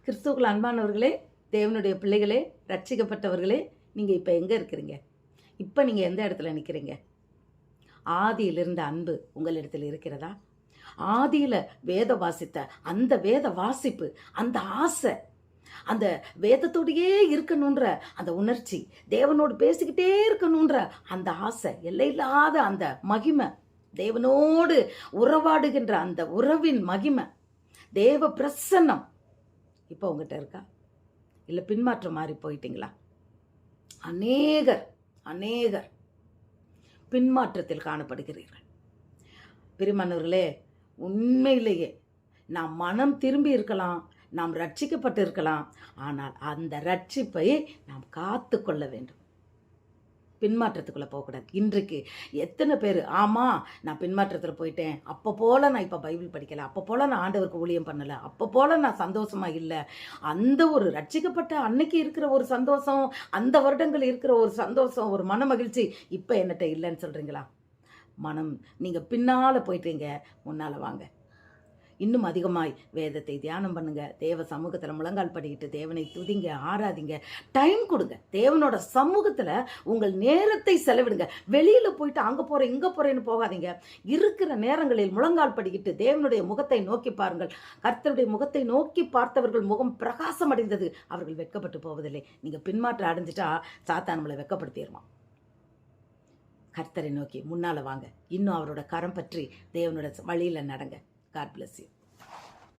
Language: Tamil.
கிறிஸ்துவுக்குள் அன்பானவர்களே, தேவனுடைய பிள்ளைகளே, ரட்சிக்கப்பட்டவர்களே, நீங்கள் இப்போ எங்கே இருக்கிறீங்க? இப்போ நீங்கள் எந்த இடத்துல நிற்கிறீங்க? ஆதியில் இருந்த அன்பு உங்களிடத்தில் இருக்கிறதா? ஆதியில் வேத வாசித்த அந்த வேத வாசிப்பு, அந்த ஆசை, அந்த வேதத்தோடையே இருக்கணுன்ற அந்த உணர்ச்சி, தேவனோடு பேசிக்கிட்டே இருக்கணுன்ற அந்த ஆசை, எல்லையில்லாத அந்த மகிமை, தேவனோடு உறவாடுகின்ற அந்த உறவின் மகிமை, தேவ பிரசன்னம் இப்போ உங்ககிட்ட இருக்கா? இல்லை பின்மாற்றம் மாறி போயிட்டீங்களா? அநேகர் பின்மாற்றத்தில் காணப்படுகிறீர்கள். பிரியமானவர்களே, உண்மையிலேயே நாம் மனம் திரும்பி இருக்கலாம், நாம் ரட்சிக்கப்பட்டு இருக்கலாம். ஆனால் அந்த ரட்சிப்பை நாம் காத்து கொள்ள வேண்டும். பின்மாற்றத்துக்குள்ளே போகக்கூடாது. இன்றைக்கு எத்தனை பேர், ஆமாம் நான் பின்மாற்றத்தில் போயிட்டேன், அப்போ போல் நான் இப்போ பைபிள் படிக்கலை, அப்போ போல் நான் ஆண்டவருக்கு ஊழியம் பண்ணலை, அப்போ போல் நான் சந்தோஷமாக இல்லை. அந்த ஒரு ரட்சிக்கப்பட்ட அன்னைக்கு இருக்கிற ஒரு சந்தோஷம், அந்த வருடங்கள் இருக்கிற ஒரு சந்தோஷம், ஒரு மன மகிழ்ச்சி இப்போ என்னட்ட இல்லைன்னு சொல்கிறீங்களா? நீங்கள் பின்னால் போயிட்டீங்க, முன்னால் வாங்க. இன்னும் அதிகமாய் வேதத்தை தியானம் பண்ணுங்க, தேவ சமூகத்தில் முழங்கால் படிக்கிட்டு தேவனை துதிங்க, ஆராதிங்க, டைம் கொடுங்க. தேவனோட சமூகத்தில் உங்கள் நேரத்தை செலவிடுங்க. வெளியில் போயிட்டு அங்கே போகிறேன் இங்கே போகிறேன்னு போகாதீங்க. இருக்கிற நேரங்களில் முழங்கால் படிக்கிட்டு தேவனுடைய முகத்தை நோக்கி பாருங்கள். கர்த்தருடைய முகத்தை நோக்கி பார்த்தவர்கள் முகம் பிரகாசம் அடைந்தது, அவர்கள் வெட்கப்பட்டு போவதில்லை. நீங்கள் பின்மாற்றம் அடைஞ்சிட்டா சாத்தான் நம்மளை வெட்கப்படுத்திடுவான். கர்த்தரை நோக்கி முன்னால் வாங்க. இன்னும் அவரோட கரம் பற்றி தேவனோட வழியில் நடங்க. God bless you.